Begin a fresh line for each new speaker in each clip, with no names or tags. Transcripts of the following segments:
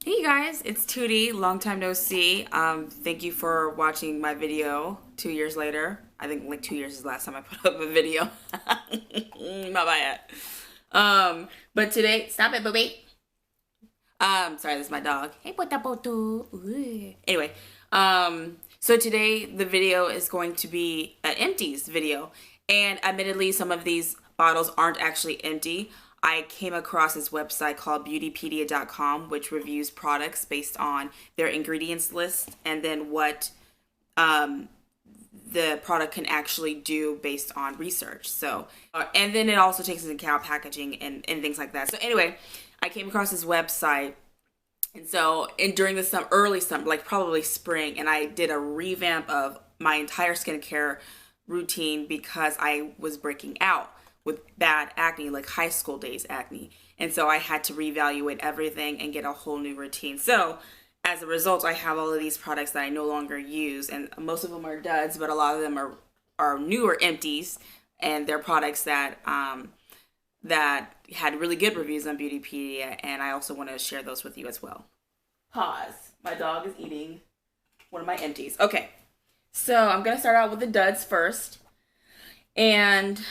Hey you guys, it's Tootie, long time no see. Thank you for watching my video 2 years later. I think like 2 years is the last time I put up a video. My bad. But today, stop it, baby. Sorry, this is my dog. Hey, potapoto. Anyway, so today the video is going to be an empties video. And admittedly, some of these bottles aren't actually empty. I came across this website called beautypedia.com, which reviews products based on their ingredients list and then what the product can actually do based on research. So, and then it also takes into account packaging and things like that. So anyway, I came across this website, and so during the early summer, like probably spring, and I did a revamp of my entire skincare routine because I was breaking out with bad acne, like high school days acne. And so I had to reevaluate everything and get a whole new routine. So as a result, I have all of these products that I no longer use, and most of them are duds, but a lot of them are newer empties, and they're products that that had really good reviews on Beautypedia, and I also want to share those with you as well. Pause. My dog is eating one of my empties. Okay, so I'm gonna start out with the duds first. And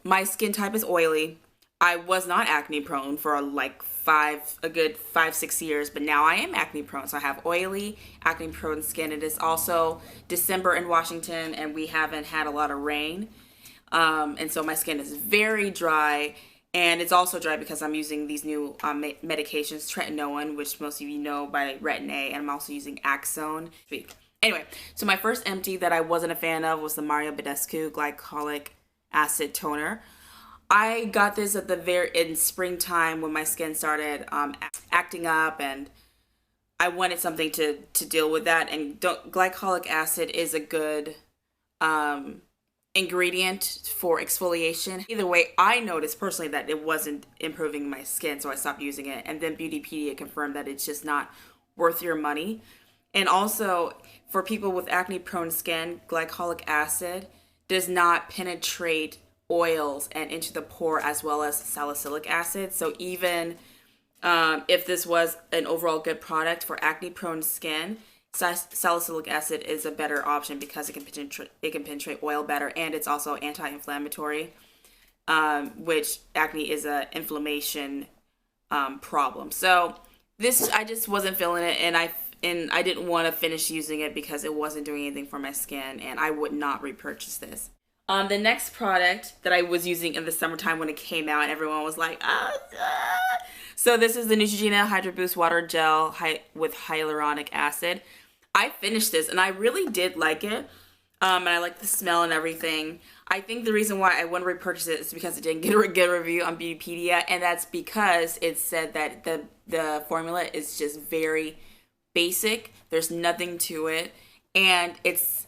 my skin type is oily. I was not acne prone for like a good 5-6 years, but now I am acne prone. So I have oily, acne prone skin. It is also December in Washington, and we haven't had a lot of rain. And so my skin is very dry, and it's also dry because I'm using these new medications, tretinoin, which most of you know by Retinol, and I'm also using Axone. Anyway, so my first empty that I wasn't a fan of was the Badescu Glycolic Acid Toner. I got this at in springtime when my skin started acting up, and I wanted something to deal with that. And glycolic acid is a good ingredient for exfoliation. Either way, I noticed personally that it wasn't improving my skin, so I stopped using it. And then Beautypedia confirmed that it's just not worth your money. And also, for people with acne-prone skin, glycolic acid does not penetrate oils and into the pore as well as salicylic acid. So even if this was an overall good product for acne-prone skin, salicylic acid is a better option because it can penetrate oil better, and it's also anti-inflammatory, which acne is an inflammation problem. So this, I just wasn't feeling it, and I didn't want to finish using it because it wasn't doing anything for my skin, and I would not repurchase this. The next product that I was using in the summertime when it came out, everyone was like, So this is the Neutrogena Hydro Boost Water Gel with hyaluronic acid. I finished this, and I really did like it, and I like the smell and everything. I think the reason why I wouldn't repurchase it is because it didn't get a good review on Beautypedia, and that's because it said that the formula is just very basic. There's nothing to it, and it's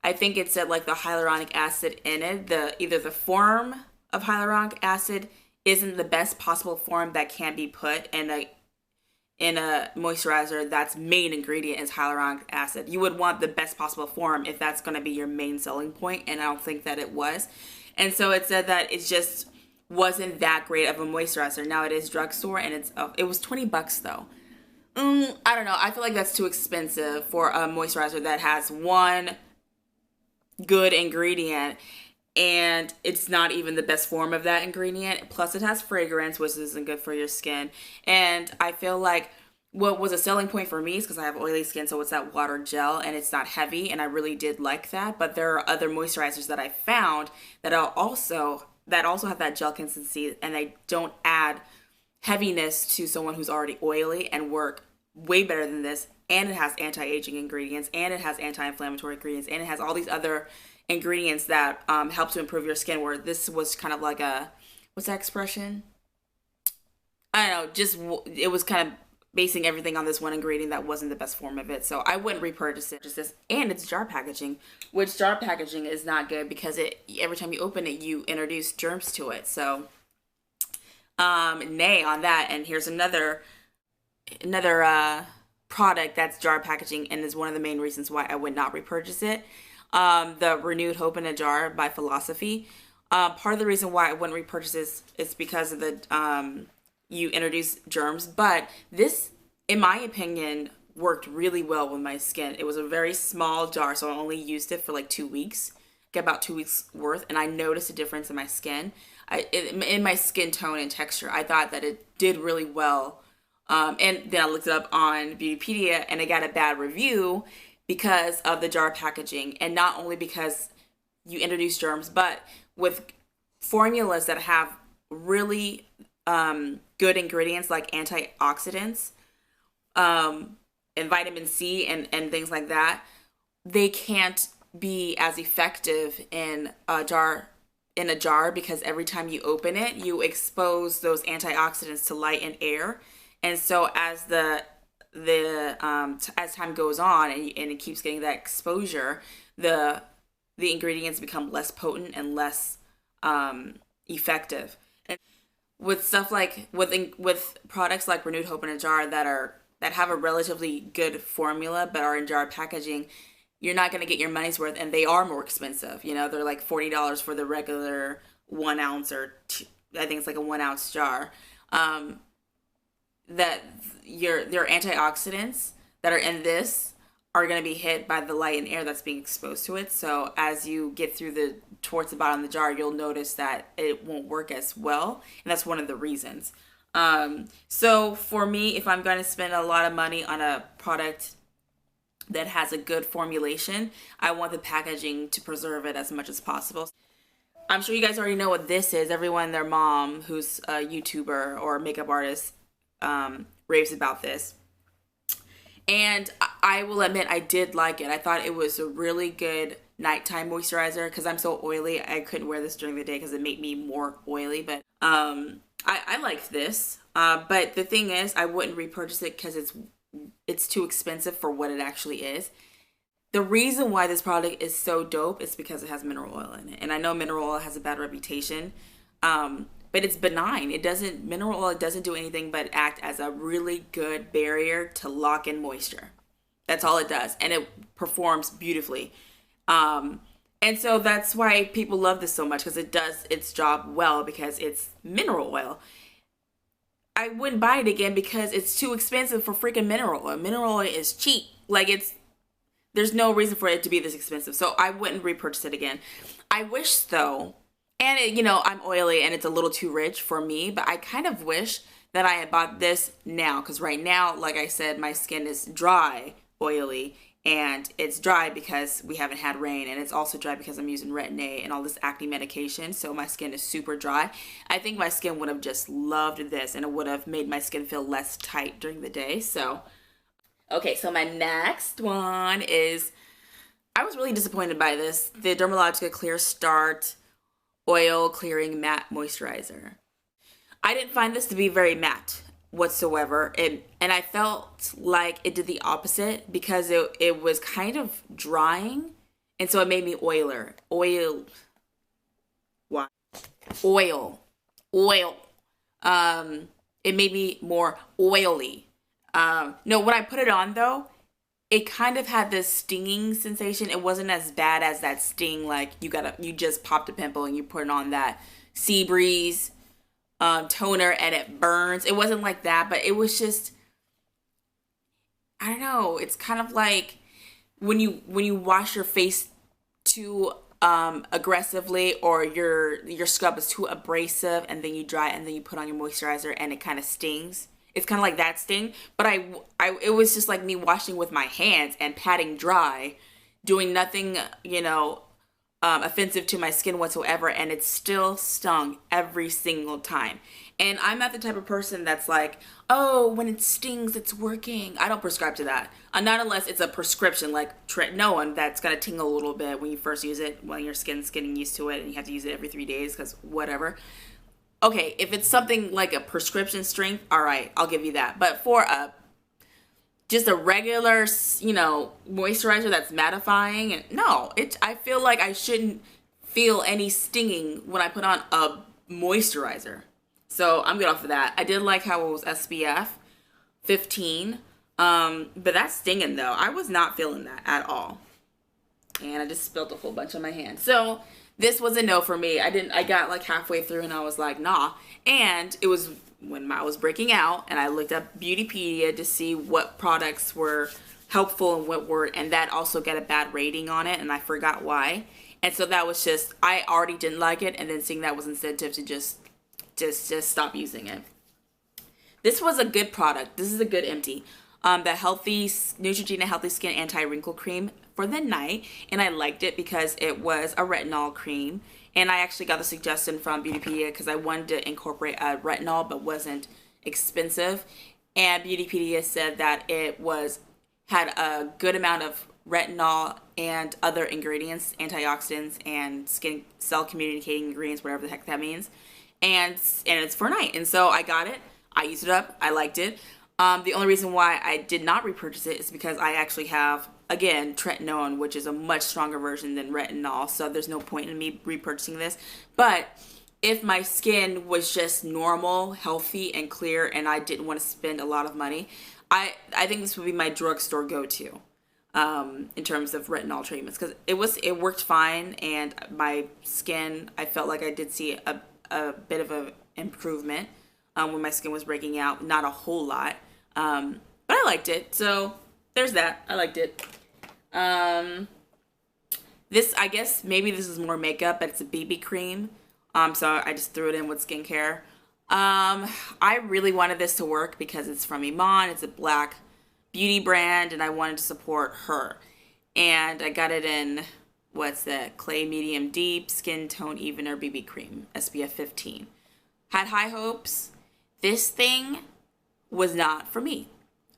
I think it said like the hyaluronic acid in it, either the form of hyaluronic acid isn't the best possible form that can be put in a moisturizer that's main ingredient is hyaluronic acid. You would want the best possible form if that's going to be your main selling point, and I don't think that it was. And so it said that it just wasn't that great of a moisturizer. Now it is drugstore, and it was $20 though. I don't know. I feel like that's too expensive for a moisturizer that has one good ingredient, and it's not even the best form of that ingredient. Plus it has fragrance, which isn't good for your skin. And I feel like what was a selling point for me is because I have oily skin, so it's that water gel, and it's not heavy, and I really did like that. But there are other moisturizers that I found that also have that gel consistency, and they don't add heaviness to someone who's already oily, and work way better than this. And it has anti-aging ingredients, and it has anti-inflammatory ingredients, and it has all these other ingredients that help to improve your skin, where this was kind of like what's that expression? I don't know, it was kind of basing everything on this one ingredient that wasn't the best form of it. So I wouldn't repurchase it. Just this, and it's jar packaging, which jar packaging is not good because every time you open it, you introduce germs to it. So nay on that. And here's another product that's jar packaging, and is one of the main reasons why I would not repurchase it. The Renewed Hope in a Jar by Philosophy. Part of the reason why I wouldn't repurchase this is because of the you introduce germs, but this, in my opinion, worked really well with my skin. It was a very small jar, so I only used it for like 2 weeks, get about 2 weeks worth, and I noticed a difference in my skin, in my skin tone and texture. I thought that it did really well. And then I looked it up on Beautypedia, and I got a bad review because of the jar packaging. And not only because you introduce germs, but with formulas that have really good ingredients like antioxidants and vitamin C and things like that, they can't be as effective in a jar because every time you open it, you expose those antioxidants to light and air. And so as as time goes on and it keeps getting that exposure, the ingredients become less potent and less effective. And with stuff like with products like Renewed Hope in a Jar that have a relatively good formula but are in jar packaging, you're not going to get your money's worth, and they are more expensive. You know, they're like $40 for the regular 1 ounce I think it's like a 1 ounce jar. That your antioxidants that are in this are going to be hit by the light and air that's being exposed to it. So as you get through towards the bottom of the jar, you'll notice that it won't work as well, and that's one of the reasons. So for me, if I'm going to spend a lot of money on a product that has a good formulation, I want the packaging to preserve it as much as possible. I'm sure you guys already know what this is. Everyone and their mom who's a YouTuber or a makeup artist raves about this. And I will admit, I did like it. I thought it was a really good nighttime moisturizer because I'm so oily. I couldn't wear this during the day because it made me more oily. But I liked this. But the thing is, I wouldn't repurchase it because it's too expensive for what it actually is. The reason why this product is so dope is because it has mineral oil in it. And I know mineral oil has a bad reputation. But it's benign. Mineral oil doesn't do anything but act as a really good barrier to lock in moisture. That's all it does. And it performs beautifully. And so that's why people love this so much, because it does its job well because it's mineral oil. I wouldn't buy it again because it's too expensive for freaking mineral oil. Mineral oil is cheap. There's no reason for it to be this expensive. So I wouldn't repurchase it again. I wish though, and I'm oily and it's a little too rich for me, but I kind of wish that I had bought this now, because right now, like I said, my skin is dry, oily, and it's dry because we haven't had rain, and it's also dry because I'm using Retin-A and all this acne medication, so my skin is super dry. I think my skin would have just loved this, and it would have made my skin feel less tight during the day. So, okay, so my next one is, I was really disappointed by this, the Dermalogica Clear Start Oil Clearing Matte Moisturizer. I didn't find this to be very matte whatsoever, and I felt like it did the opposite because it was kind of drying, and so it made me oiler. Oil. It made me more oily. No, when I put it on though, it kind of had this stinging sensation. It wasn't as bad as that sting, like you just popped a pimple and you put on that Sea Breeze toner and it burns. It wasn't like that, but it was just, I don't know. It's kind of like when you wash your face too aggressively, or your scrub is too abrasive, and then you dry it and then you put on your moisturizer and it kind of stings. It's kind of like that sting, but it was just like me washing with my hands and patting dry, doing nothing, offensive to my skin whatsoever, and it still stung every single time. And I'm not the type of person that's like, oh, when it stings, it's working. I don't prescribe to that. Not unless it's a prescription, like Tretinoin, that's going to tingle a little bit when you first use it, when your skin's getting used to it, and you have to use it every 3 days, because whatever. Okay, if it's something like a prescription strength, all right, I'll give you that. But for just a regular, moisturizer that's mattifying, no, I feel like I shouldn't feel any stinging when I put on a moisturizer. So I'm good off of that. I did like how it was SPF 15, but that's stinging though. I was not feeling that at all. And I just spilled a whole bunch on my hand. So this was a no for me. I got like halfway through and I was like, nah. And it was when I was breaking out, and I looked up Beautypedia to see what products were helpful and what were, and that also got a bad rating on it, and I forgot why. And so that was just, I already didn't like it, and then seeing that was incentive to just stop using it. This was a good product. This is a good empty. The Neutrogena Healthy Skin Anti-Wrinkle Cream for the night, and I liked it because it was a retinol cream. And I actually got the suggestion from Beautypedia because I wanted to incorporate a retinol but wasn't expensive. And Beautypedia said that it had a good amount of retinol and other ingredients, antioxidants and skin cell communicating ingredients, whatever the heck that means. And it's for night. And so I got it. I used it up. I liked it. The only reason why I did not repurchase it is because I actually have, again, tretinoin, which is a much stronger version than retinol. So there's no point in me repurchasing this. But if my skin was just normal, healthy, and clear, and I didn't want to spend a lot of money, I think this would be my drugstore go-to in terms of retinol treatments, because it worked fine, and my skin, I felt like I did see a bit of an improvement when my skin was breaking out. Not a whole lot, but I liked it. So there's that. I liked it. This, I guess maybe this is more makeup, but it's a BB cream. So I just threw it in with skincare. I really wanted this to work because it's from Iman. It's a black beauty brand, and I wanted to support her. And I got it in, what's that? Clay Medium Deep Skin Tone Evener BB Cream, SPF 15. Had high hopes. This thing was not for me.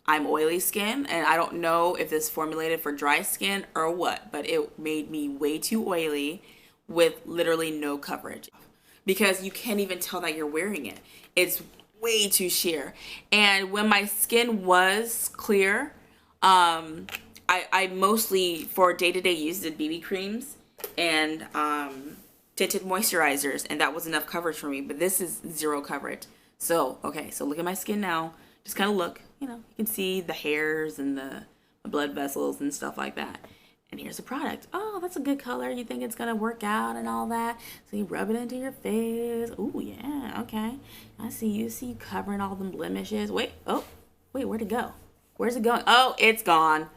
I'm oily skin, and I don't know if it's formulated for dry skin or what, but it made me way too oily with literally no coverage, because you can't even tell that you're wearing it. It's way too sheer. And when my skin was clear, I mostly, for day-to-day use, did BB creams and tinted moisturizers, and that was enough coverage for me. But this is zero coverage. So, okay, so look at my skin now. Just kind of look, you know, you can see the hairs and the blood vessels and stuff like that. And here's the product. Oh, that's a good color. You think it's gonna work out and all that. So you rub it into your face. Oh yeah, okay. I see you. See you covering all them blemishes. Wait, where'd it go? Where's it going? Oh, it's gone.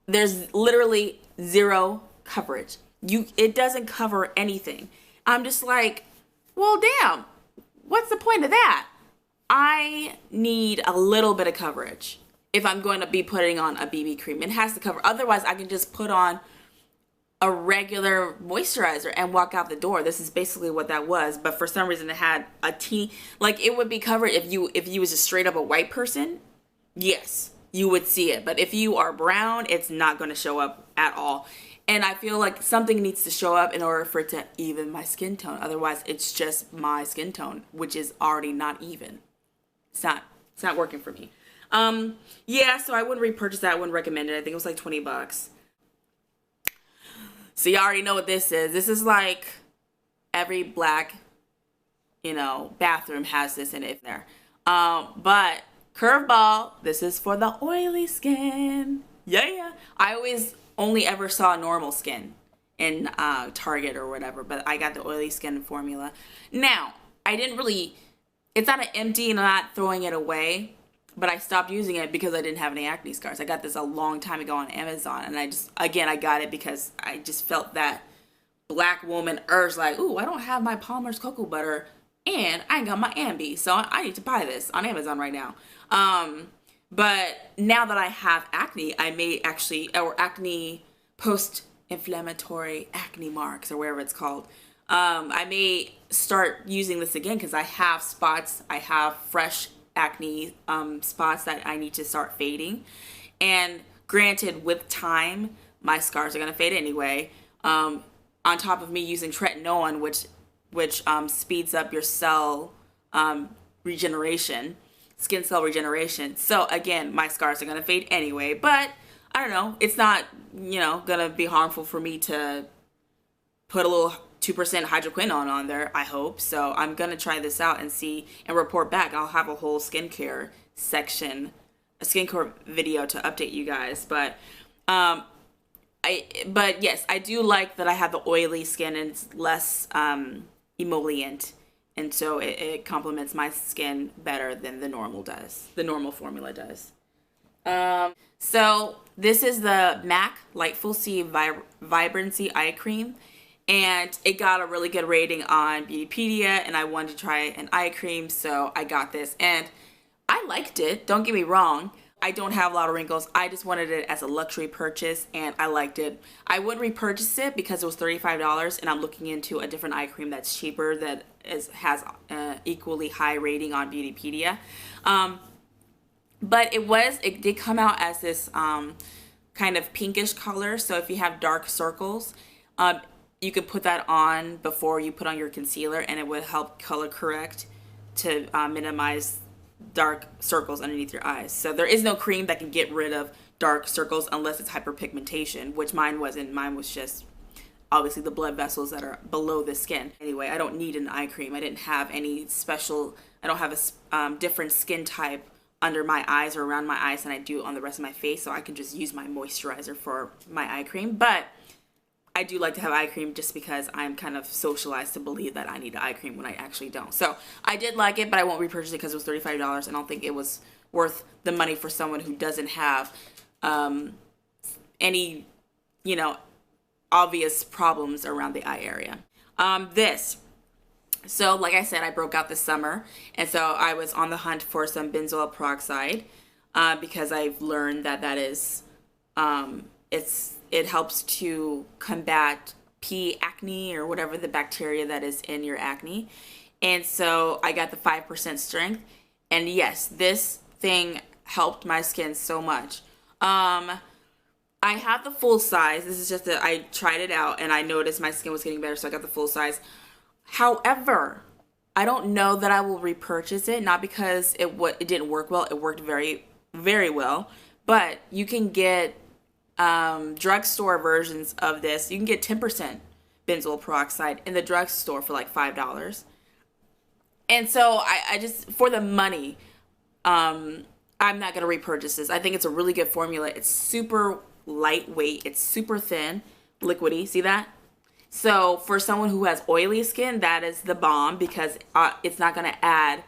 There's literally zero coverage. It doesn't cover anything. I'm just like, well, damn. What's the point of that? I need a little bit of coverage. If I'm going to be putting on a BB cream, it has to cover. Otherwise, I can just put on a regular moisturizer and walk out the door. This is basically what that was. But for some reason, it had a teeny, like it would be covered if you was just straight up a white person. Yes, you would see it. But if you are brown, it's not going to show up at all. And I feel like something needs to show up in order for it to even my skin tone. Otherwise, it's just my skin tone, which is already not even. It's not working for me. Yeah, so I wouldn't repurchase that. I wouldn't recommend it. I think it was like 20 bucks. So you already know what this is. This is like every black, you know, bathroom has this in it there. But curveball, this is for the oily skin. Yeah. I always only ever saw normal skin in Target or whatever, but I got the oily skin formula. Now, it's not an empty and I'm not throwing it away. But I stopped using it because I didn't have any acne scars. I got this a long time ago on Amazon. And I got it because I just felt that black woman urge, like, ooh, I don't have my Palmer's cocoa butter and I ain't got my Ambi. So I need to buy this on Amazon right now. But now that I have acne, I may actually, or acne post-inflammatory acne marks or whatever it's called. I may start using this again because I have spots. I have fresh acne spots that I need to start fading, and granted, with time my scars are gonna fade anyway, on top of me using tretinoin, which speeds up your cell regeneration, skin cell regeneration. So again, my scars are gonna fade anyway, but I don't know, it's not, you know, gonna be harmful for me to put a little 2% hydroquinone on there, I hope. So I'm gonna try this out and see and report back. I'll have a whole skincare section, a skincare video to update you guys. But yes, I do like that I have the oily skin and it's less emollient And so it complements my skin better than the normal formula does. So this is the MAC Lightful C Vibrancy Eye Cream. And it got a really good rating on Beautypedia, and I wanted to try an eye cream, so I got this. And I liked it, don't get me wrong. I don't have a lot of wrinkles. I just wanted it as a luxury purchase, and I liked it. I would repurchase it because it was $35, and I'm looking into a different eye cream that's cheaper that has equally high rating on Beautypedia. But it did come out as this kind of pinkish color, so if you have dark circles, you could put that on before you put on your concealer, and it would help color correct to minimize dark circles underneath your eyes. So there is no cream that can get rid of dark circles unless it's hyperpigmentation, which mine wasn't. Mine was just obviously the blood vessels that are below the skin. Anyway, I don't need an eye cream. I didn't have any special, I don't have a different skin type under my eyes or around my eyes than I do on the rest of my face, so I can just use my moisturizer for my eye cream. But I do like to have eye cream just because I'm kind of socialized to believe that I need an eye cream when I actually don't. So I did like it, but I won't repurchase it because it was $35. I don't think it was worth the money for someone who doesn't have any, obvious problems around the eye area. So like I said, I broke out this summer, and so I was on the hunt for some benzoyl peroxide because I've learned that is, it helps to combat P. acne or whatever the bacteria that is in your acne. And so I got the 5% strength, and yes, this thing helped my skin so much. I have the full size. This is just that I tried it out and I noticed my skin was getting better, so I got the full size. However, I don't know that I will repurchase it, not because it didn't work well. It worked very, very well. But you can get drugstore versions of this. You can get 10% benzoyl peroxide in the drugstore for like $5. And so I just, for the money, I'm not going to repurchase this. I think it's a really good formula. It's super lightweight. It's super thin, liquidy. See that? So for someone who has oily skin, that is the bomb because it's not going to add,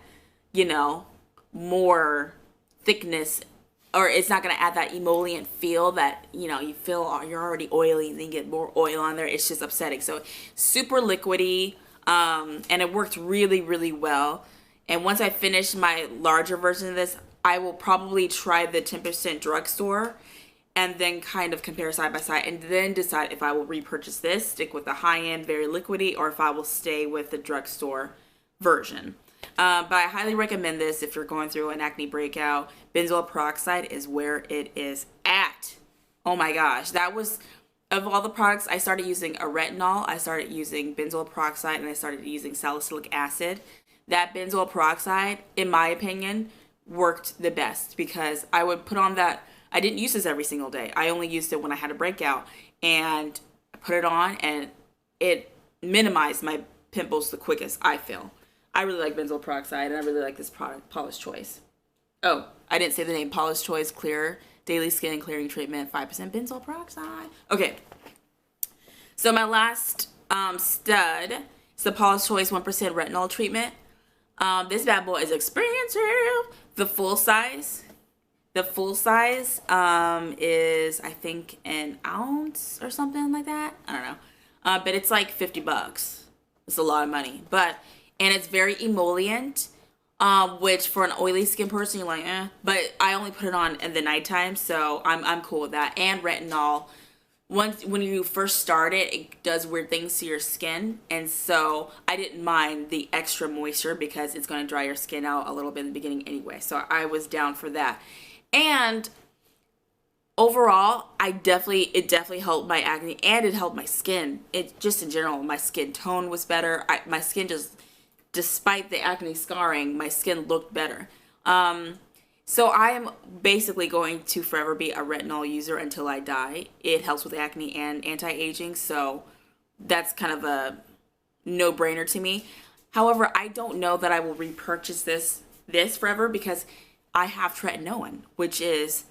more thickness, or it's not going to add that emollient feel that, you feel you're already oily and then you get more oil on there. It's just upsetting. So super liquidy, and it worked really, really well. And once I finish my larger version of this, I will probably try the 10% drugstore and then kind of compare side by side and then decide if I will repurchase this, stick with the high-end, very liquidy, or if I will stay with the drugstore version. But I highly recommend this if you're going through an acne breakout. Benzoyl peroxide is where it is at. Oh my gosh. That was, of all the products, I started using a retinol, I started using benzoyl peroxide, and I started using salicylic acid. That benzoyl peroxide, in my opinion, worked the best because I would put on that. I didn't use this every single day. I only used it when I had a breakout, and I put it on and it minimized my pimples the quickest, I feel. I really like benzoyl peroxide, and I really like this product, Paula's Choice. Oh, I didn't say the name. Paula's Choice Clear Daily Skin Clearing Treatment, 5% benzoyl peroxide. Okay, so my last stud is the Paula's Choice 1% Retinol Treatment. This bad boy is expensive. The full size is, I think, an ounce or something like that. I don't know. But it's like $50. It's a lot of money. And it's very emollient, which for an oily skin person, you're like, eh. But I only put it on in the nighttime, so I'm cool with that. And retinol, when you first start it, it does weird things to your skin. And so I didn't mind the extra moisture because it's going to dry your skin out a little bit in the beginning anyway. So I was down for that. And overall, it definitely helped my acne, and it helped my skin. It just in general, my skin tone was better. My skin just, despite the acne scarring, my skin looked better. So I am basically going to forever be a retinol user until I die. It helps with acne and anti-aging, so that's kind of a no-brainer to me. However, I don't know that I will repurchase this forever because I have tretinoin, which is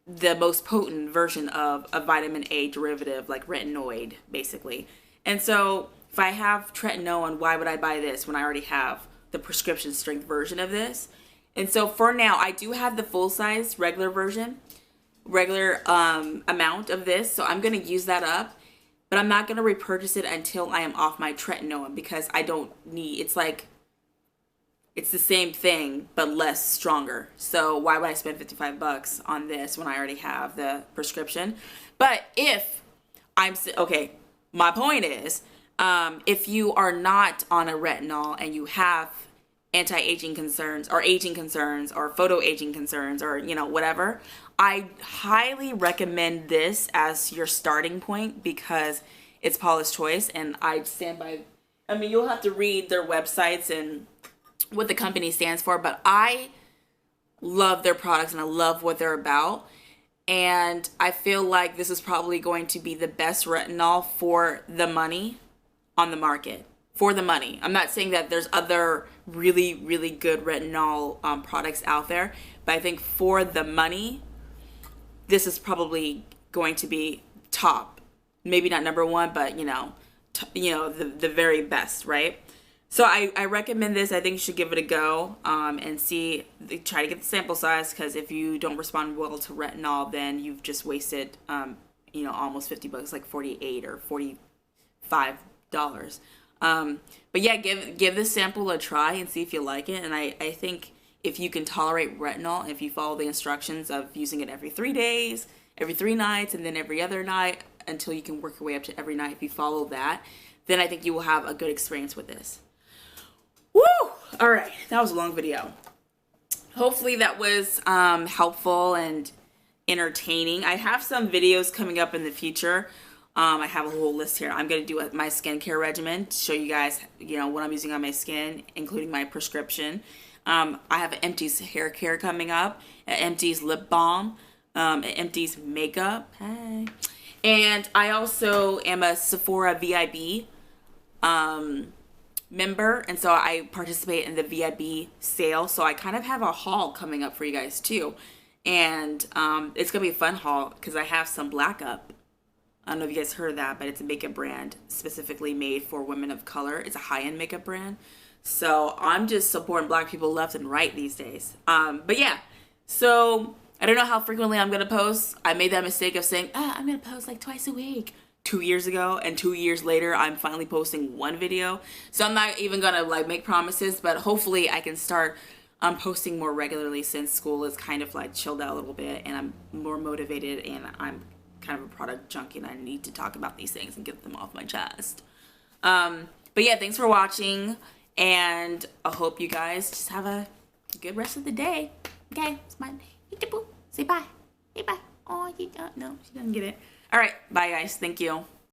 the most potent version of a vitamin A derivative, like retinoid, basically. And so if I have tretinoin, why would I buy this when I already have the prescription strength version of this? And so for now, I do have the full size regular version, regular amount of this. So I'm going to use that up, but I'm not going to repurchase it until I am off my tretinoin, because I don't need, it's like, it's the same thing, but less stronger. So why would I spend 55 bucks on this when I already have the prescription? But if okay, my point is, if you are not on a retinol and you have anti-aging concerns or aging concerns or photo aging concerns or, you know, whatever, I highly recommend this as your starting point, because it's Paula's choice, and I stand by. I mean, you'll have to read their websites and what the company stands for, but I love their products and I love what they're about. And I feel like this is probably going to be the best retinol for the money on the market. For the money. I'm not saying that there's other really, really good retinol products out there, but I think for the money, this is probably going to be top. Maybe not number one, but you know, the very best, right? So I recommend this. I think you should give it a go and see, try to get the sample size, because if you don't respond well to retinol, then you've just wasted, you know, almost 50 bucks, like 48 or $45. But yeah, give this sample a try and see if you like it. And I think if you can tolerate retinol, if you follow the instructions of using it every 3 days, every 3 nights, and then every other night until you can work your way up to every night, if you follow that, then I think you will have a good experience with this. Woo! All right, that was a long video. Hopefully that was helpful and entertaining. I have some videos coming up in the future. I have a whole list here. I'm going to do my skincare regimen to show you guys, you know, what I'm using on my skin, including my prescription. I have Empties hair care coming up, Empties lip balm, Empties makeup. Hey. And I also am a Sephora VIB member, and so I participate in the VIB sale. So I kind of have a haul coming up for you guys too. And it's going to be a fun haul because I have some Black Up. I don't know if you guys heard of that, but it's a makeup brand specifically made for women of color. It's a high-end makeup brand. So I'm just supporting Black people left and right these days. But yeah, so I don't know how frequently I'm going to post. I made that mistake of saying, I'm going to post like twice a week 2 years ago, and 2 years later, I'm finally posting one video. So I'm not even going to like make promises, but hopefully I can start posting more regularly since school is kind of like chilled out a little bit and I'm more motivated and I'm kind of a product junkie and I need to talk about these things and get them off my chest. But yeah, thanks for watching, and I hope you guys just have a good rest of the day. Okay, it's my say bye. Say bye. Oh, you don't know. She doesn't get it. All right, bye guys. Thank you.